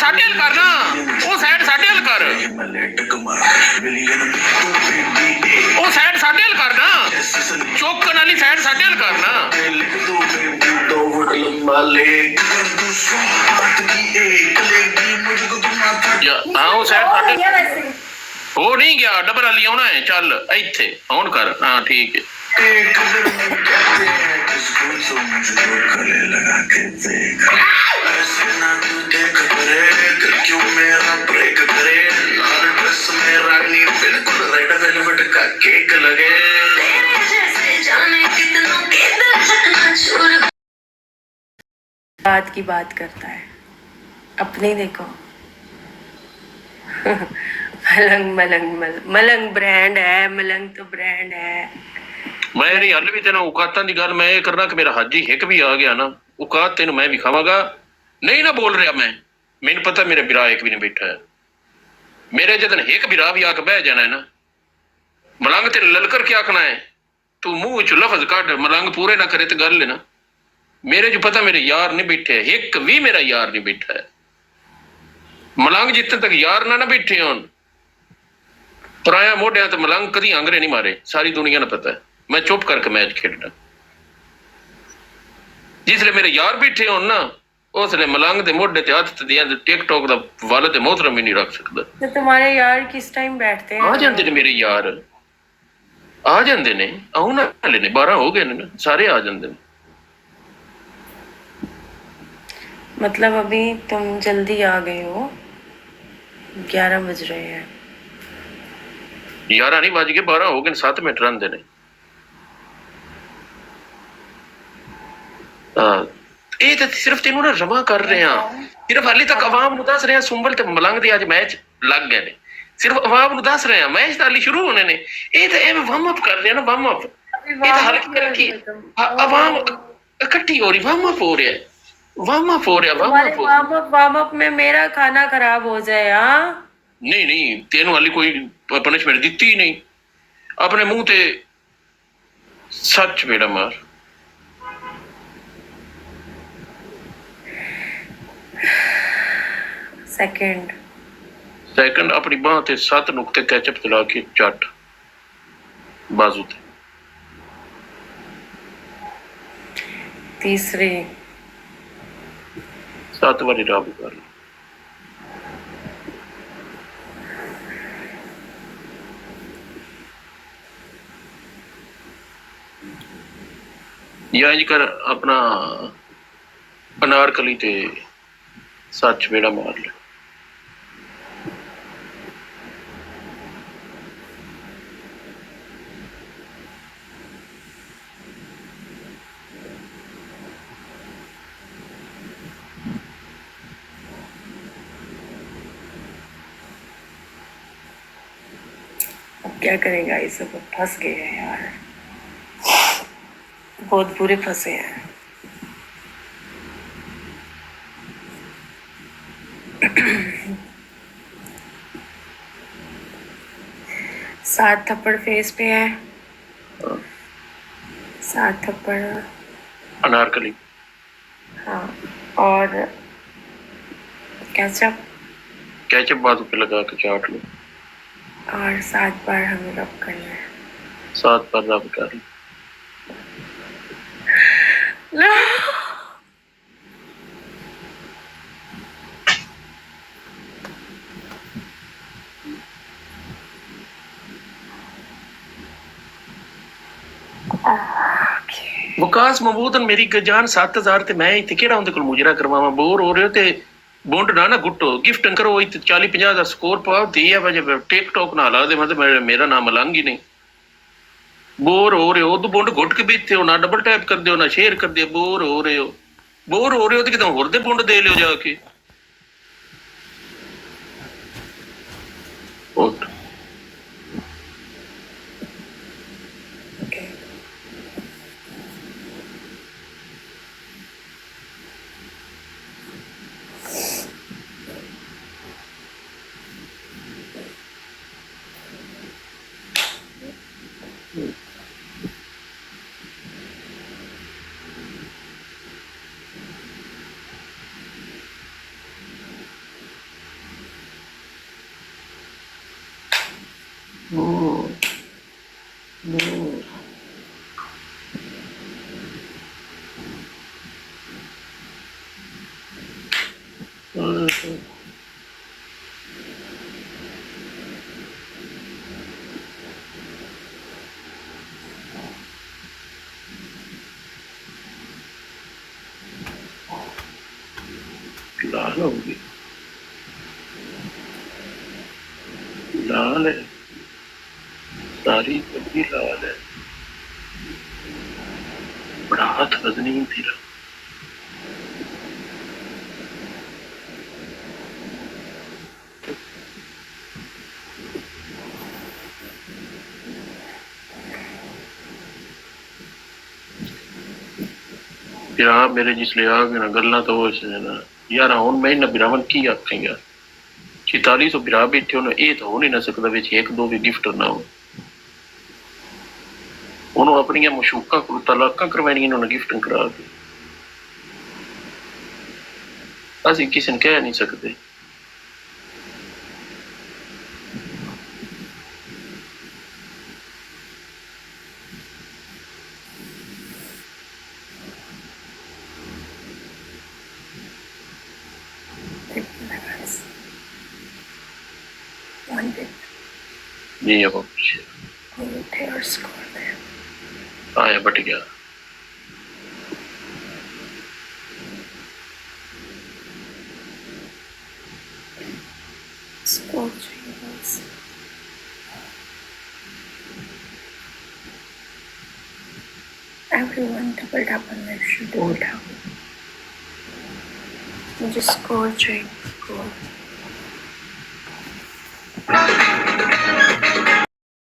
ਸਾਡੇ ਹਲ ਕਰ ਨਾ, ਉਹ ਸਾਈਡ ਸਾਡੇ ਹਲ ਕਰ, ਉਹ ਸਾਈਡ ਸਾਡੇ ਹਲ ਕਰ ਨਾ, ਚੌਕਣ ਵਾਲੀ ਸਾਈਡ ਸਾਡੇ ਹਲ ਕਰ ਨਾ। हाँ वो साइड हो नहीं गया, डबल वाली आना है, चल इत्थे ऑन कर। हाँ ठीक है। बात की बात करता है, अपने देखो। मलंग मलंग मलंग ब्रांड है, मलंग तो ब्रांड है। मैं नहीं हल भी तेना औकातां दी गल मैं ये करना कि मेरा हाजी हिक भी आ गया ना, औकात तेन मैं भी खावांगा। नहीं ना बोल रहा मैं, मैनू पता मेरा बिरा एक भी नहीं बैठा है। मेरे जदन हिक बिरा भी आके बह जाना है ना, मलंग तेरे ललकर क्या आखना है, तू मुंह च लफज कट, मलंग पूरे ना करे तो गल है ना। मेरे जो पता मेरे यार नहीं बैठे, एक भी मेरा यार नहीं बैठा है। मलंग जितने तक यार ना बैठे होन, पराया मोढ़िया तो मलंग कदी आंगरे नहीं मारे, सारी दुनिया ने पता है। मैं चुप करके मैच खेलना, जिसले मेरे यार बैठे होन ना, उसले मलंग दे मोढ़े ते हथ दिया टिकटॉक दा वल ते मोहतरम ही नहीं रख सकता। तो तुम्हारे यार किस टाइम बैठते हैं? आ जाते ने मेरे यार, आ जाते ने, आउन वाले ने, 12 हो गए ने, सारे आ जाते ने। मतलब अभी तुम जल्दी आ गए हो, 11 बज रहे हैं। 11 नहीं बज गए, 12 हो गए, 7 मिनट रहिंदे ने। ਇਹ ਤਾਂ ਸਿਰਫ ਤੈਨੂੰ ਨਾ ਰਵਾ ਕਰ ਰਹੇ ਆ, ਸਿਰਫ ਹਾਲੇ ਤੱਕ ਆਵਾਮ ਨੂੰ ਦੱਸ ਰਹੇ ਆ ਸੁੰਬਲ ਤੇ ਮਲੰਗ ਦੇ ਅੱਜ ਮੈਚ ਲੱਗ ਗਏ ਨੇ, ਸਿਰਫ ਆਵਾਮ ਨੂੰ ਦੱਸ ਰਹੇ ਆ ਮੈਚ ਤਾਂ ਹਾਲੇ ਸ਼ੁਰੂ ਹੋਣੇ ਨੇ। ਇਹ ਤਾਂ ਐਵੇਂ ਵਾਰਮ ਅਪ ਕਰ ਰਹੇ ਆ ਨਾ, ਵਾਰਮ ਅਪ। ਇਹ ਤਾਂ ਹਲਕੀ ਹਲਕੀ ਆਵਾਮ ਇਕੱਠੀ ਹੋ ਰਹੀ, ਵਾਰਮ ਅਪ ਹੋ ਰਿਹਾ, वार्म अप हो रहा। वार्म अप में मेरा खाना खराब हो जाए। हाँ नहीं नहीं, तेन वाली कोई पनिशमेंट दी ही नहीं, अपने मुंह ते सच मेरा मार। सेकंड अपनी बांह ते 7 नुक्ते कैचअप चला के चट बाजू ते। तीसरी 7 बारी राब कर ली। या इंज कर अपना अनारकली ते सच बेड़ा मार ले। क्या करेगा, ये सब फंस गए हैं यार, बहुत बुरे फंसे हैं। सात थप्पड़ फेस पे है, 7 थप्पड़ अनारकली। हाँ, और कैचअप बाजू पे लगा के चाट लो, और 7 बार हमें रब करना है। 7 बार रब कर लो। वकास महमूद मेरी जान 7000 ते मैं इत्थे केड़ा उनदे कोल मुजरा करवावां, बोर हो रहे हो ते बुंड ना गुट्टो, गिफ्ट करो 40-50 हज़ार स्कोर पाओ, दिया वजह टिकटॉक ना ला दे, मतलब मेरा नाम मलंग ही नहीं। बोर हो रहे हो तो बुंड घुट के बीते हो ना, डबल टैप कर दो ना, शेयर कर दियो। बोर हो रहे हो तो कितने होर दे बुंड दे लियो जाके। उठ लाल होगी, लाल है, सारी सब्जी लाल है, बड़ा हाथ वजनी में तेरा। फिर आप मेरे जिसले आ गए ना गल्ला तो वो से ना यार हुन मैं ना बिरावन की आखें यार 46 बिरा बैठे हो ये तो हो नहीं ना सकता विच एक दो भी गिफ्ट ना हो उन्होंने अपनी मशूका को तलाका करवानी इन्होंने गिफ्ट करा के असि किसी ने कह नहीं सकते One bit. ये अब Tears score there. आया बट गया Score 3 was. Everyone double tap on their shoe, double tap. Just score 3. Score.